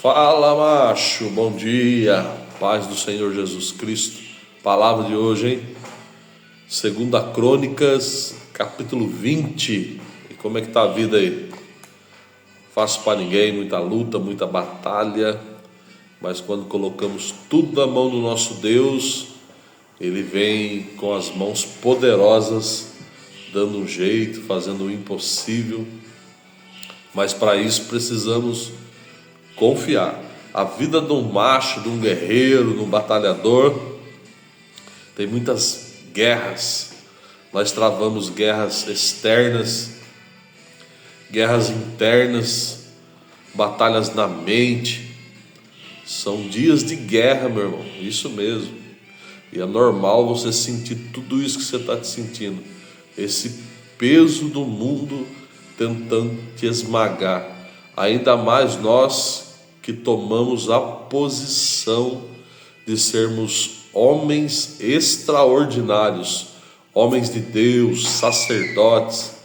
Fala, macho, bom dia, paz do Senhor Jesus Cristo. Palavra de hoje, hein? 2 Crônicas, capítulo 20. E como é que tá a vida aí? Fácil para ninguém, muita luta, muita batalha. Mas quando colocamos tudo na mão do nosso Deus, Ele vem com as mãos poderosas, dando um jeito, fazendo o impossível. Mas para isso precisamos confiar. A vida de um macho, de um guerreiro, de um batalhador, tem muitas guerras. Nós travamos guerras externas, guerras internas, batalhas na mente. São dias de guerra, meu irmão, isso mesmo. E é normal você sentir tudo isso que você está sentindo, esse peso do mundo tentando te esmagar. Ainda mais nós que tomamos a posição de sermos homens extraordinários, homens de Deus, sacerdotes,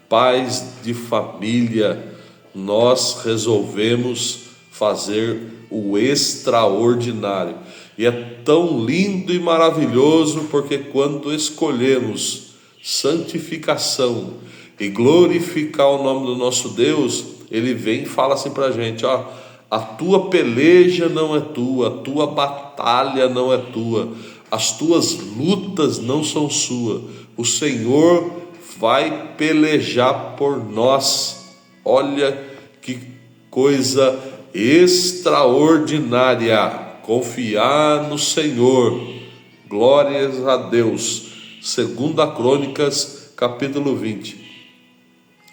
pais de família. Nós resolvemos fazer o extraordinário. E é tão lindo e maravilhoso, porque quando escolhemos santificação e glorificar o nome do nosso Deus, Ele vem e fala assim pra gente, ó: a tua peleja não é tua, a tua batalha não é tua, as tuas lutas não são suas, o Senhor vai pelejar por nós. Olha que coisa extraordinária, confiar no Senhor. Glórias a Deus. 2 Crônicas, capítulo 20.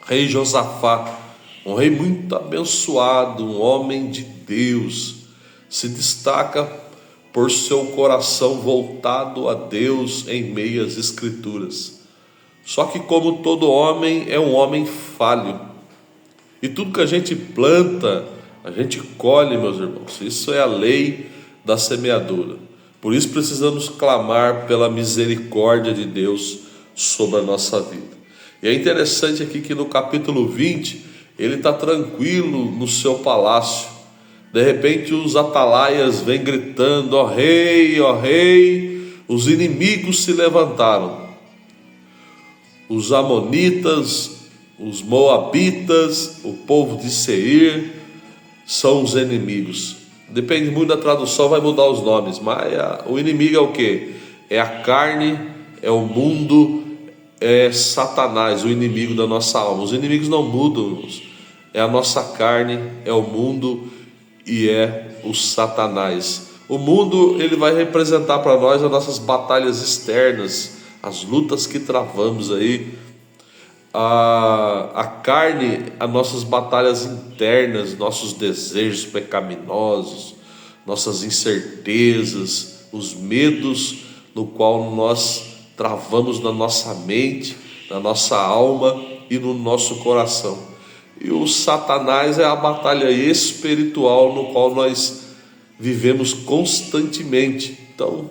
Rei Josafá, um rei muito abençoado, um homem de Deus, se destaca por seu coração voltado a Deus em meio às Escrituras. Só que, como todo homem, é um homem falho. E tudo que a gente planta, a gente colhe, meus irmãos. Isso é a lei da semeadura. Por isso precisamos clamar pela misericórdia de Deus sobre a nossa vida. E é interessante aqui que no capítulo 20, ele está tranquilo no seu palácio. De repente os atalaias vêm gritando: ó rei, os inimigos se levantaram. Os amonitas, os moabitas, o povo de Seir são os inimigos. Depende muito da tradução, vai mudar os nomes, mas o inimigo é o quê? É a carne, é o mundo, é Satanás, o inimigo da nossa alma. Os inimigos não mudam, irmãos. É a nossa carne, é o mundo e é o Satanás. O mundo, ele vai representar para nós as nossas batalhas externas, as lutas que travamos aí. A carne, as nossas batalhas internas, nossos desejos pecaminosos, nossas incertezas, os medos no qual nós travamos na nossa mente, na nossa alma e no nosso coração. E o Satanás é a batalha espiritual no qual nós vivemos constantemente. Então,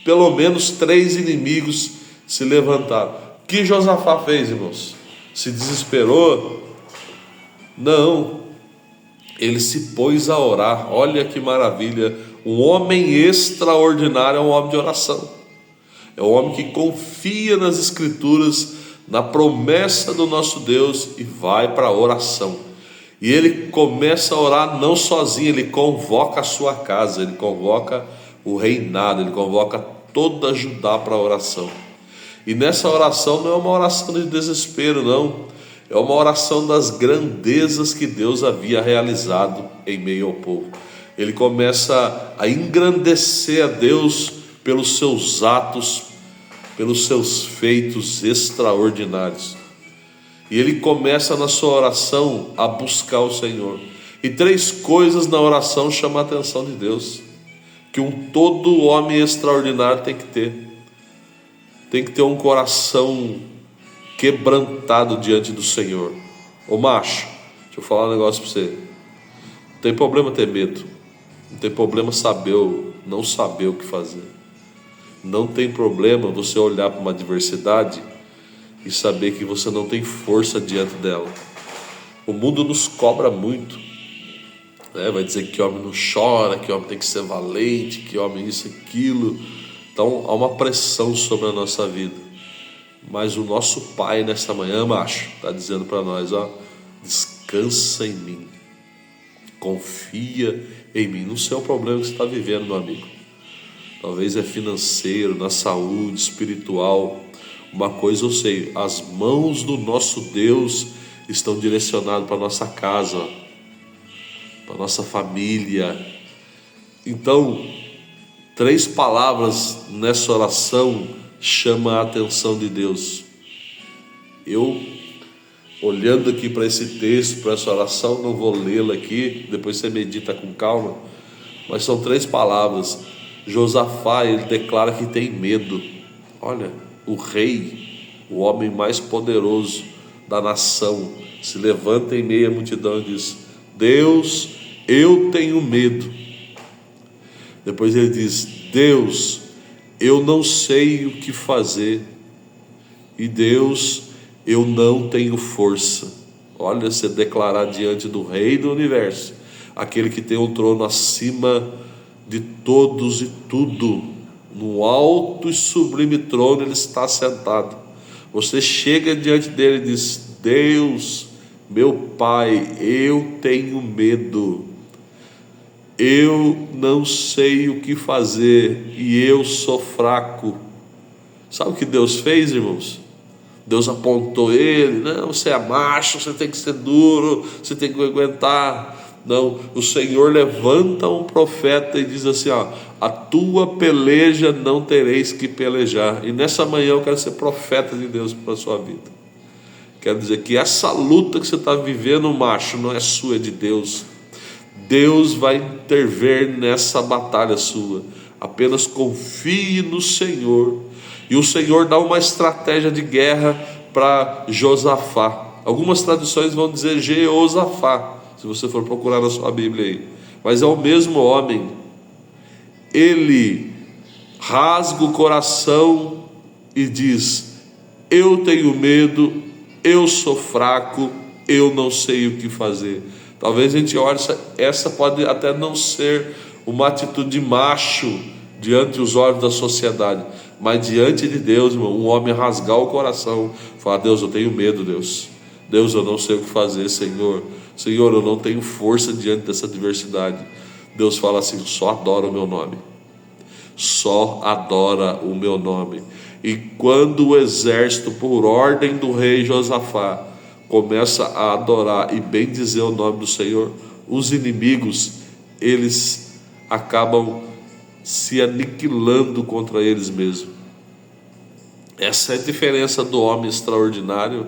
pelo menos 3 inimigos se levantaram. O que Josafá fez, irmãos? Se desesperou? Não. Ele se pôs a orar. Olha que maravilha. Um homem extraordinário é um homem de oração. É um homem que confia nas Escrituras, na promessa do nosso Deus e vai para a oração. E ele começa a orar não sozinho, ele convoca a sua casa, ele convoca o reinado, ele convoca toda Judá para a oração. E nessa oração não é uma oração de desespero, não. É uma oração das grandezas que Deus havia realizado em meio ao povo. Ele começa a engrandecer a Deus pelos seus atos, pelos seus feitos extraordinários. E ele começa na sua oração a buscar o Senhor. E 3 coisas na oração chamam a atenção de Deus, que todo homem extraordinário tem que ter. Tem que ter um coração quebrantado diante do Senhor. Ô macho, deixa eu falar um negócio para você. Não tem problema ter medo. Não tem problema não saber o que fazer. Não tem problema você olhar para uma adversidade e saber que você não tem força diante dela. O mundo nos cobra muito. Vai dizer que homem não chora, que homem tem que ser valente, que homem isso, aquilo. Então há uma pressão sobre a nossa vida. Mas o nosso Pai nesta manhã, macho, está dizendo para nós, descansa em mim, confia em mim. Não sei o problema que você está vivendo, meu amigo. Talvez é financeiro, na saúde, espiritual. Uma coisa eu sei, as mãos do nosso Deus estão direcionadas para a nossa casa, para a nossa família. Então, 3 palavras nessa oração chamam a atenção de Deus. Eu, olhando aqui para esse texto, para essa oração, não vou lê-la aqui, depois você medita com calma, mas são 3 palavras. Josafá, ele declara que tem medo. Olha, o rei, o homem mais poderoso da nação, se levanta em meio à multidão e diz: Deus, eu tenho medo. Depois ele diz: Deus, eu não sei o que fazer. E Deus, eu não tenho força. Olha, você declarar diante do Rei do Universo, aquele que tem o trono acima de todos e tudo, no alto e sublime trono ele está sentado. Você chega diante dele e diz: Deus, meu Pai, eu tenho medo, eu não sei o que fazer e eu sou fraco. Sabe o que Deus fez, irmãos? Deus apontou ele: não, você é macho, você tem que ser duro, você tem que aguentar. Não, o Senhor levanta um profeta e diz assim: a tua peleja não tereis que pelejar. E nessa manhã eu quero ser profeta de Deus para a sua vida. Quero dizer que essa luta que você está vivendo, macho, não é sua, é de Deus. Deus vai intervir nessa batalha sua. Apenas confie no Senhor. E o Senhor dá uma estratégia de guerra para Josafá. Algumas traduções vão dizer Jeosafá, se você for procurar na sua Bíblia aí. Mas é o mesmo homem. Ele rasga o coração e diz: eu tenho medo, eu sou fraco, eu não sei o que fazer. Talvez a gente olhe, essa pode até não ser uma atitude de macho diante dos olhos da sociedade, mas diante de Deus, irmão, um homem rasgar o coração, falar: Deus, eu tenho medo, Deus, eu não sei o que fazer, Senhor, eu não tenho força diante dessa adversidade. Deus fala assim: só adora o meu nome, só adora o meu nome. E quando o exército, por ordem do rei Josafá, começa a adorar e bendizer o nome do Senhor, os inimigos, eles acabam se aniquilando contra eles mesmos. Essa é a diferença do homem extraordinário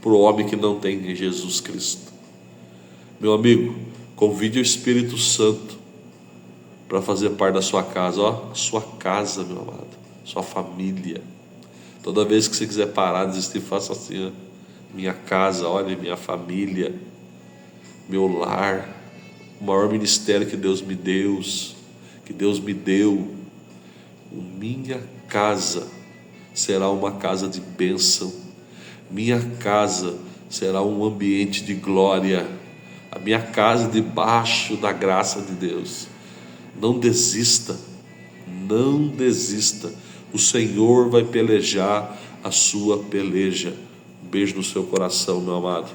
para o homem que não tem Jesus Cristo. Meu amigo, convide o Espírito Santo para fazer parte da sua casa. Sua casa, meu amado, sua família. Toda vez que você quiser parar, desistir, faça assim: minha casa, olha, minha família, meu lar, o maior ministério que Deus me deu, minha casa será uma casa de bênção, minha casa será um ambiente de glória, a minha casa debaixo da graça de Deus. Não desista, não desista, o Senhor vai pelejar a sua peleja. Um beijo no seu coração, meu amado.